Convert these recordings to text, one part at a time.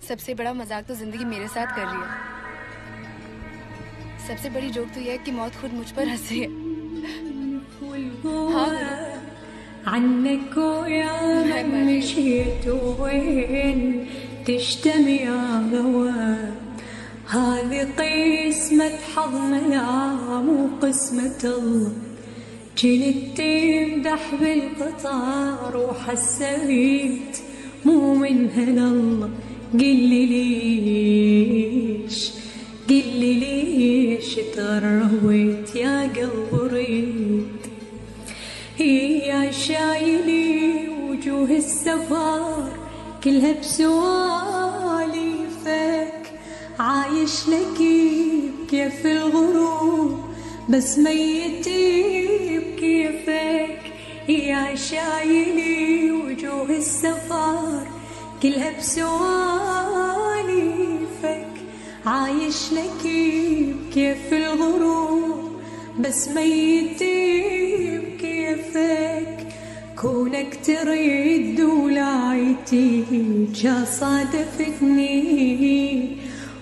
सबसे बड़ा मजाक तो जिंदगी मेरे साथ कर रही है। सबसे बड़ी जोक तो यह है कि मौत खुद मुझ पर हंस रही है। हाँ عنك ويا مشيت وين تشتمي يا غوام هذه قسمة حظنا مو قسمة الله جنت تمدح بالقطار وحسيت مو من هنا الله قلي ليش تغرويت يا قلب ريد يا شايلي وجوه السفر كلها بسواليفك عايش لك بكيف الغروب بس ميتي بكيفك يا شايلي وجوه السفر كلها بسواليفك عايش لك بكيف الغروب بس ميتي بكيفك كونك تريد ولايتي جا صادفتني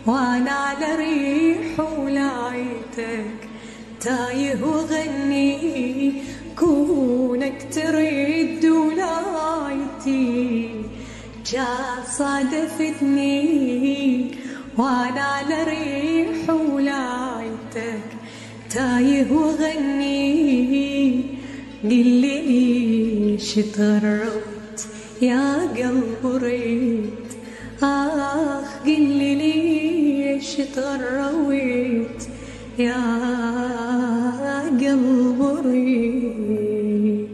وانا على ريح ولايتك تايه وغني كونك تريد ولايتي جا صادفتني وانا على ريح ولايتك تايه وغني قلي ليش تغربت يا قلب ريت قلي ليش تغرويت يا قلب ريت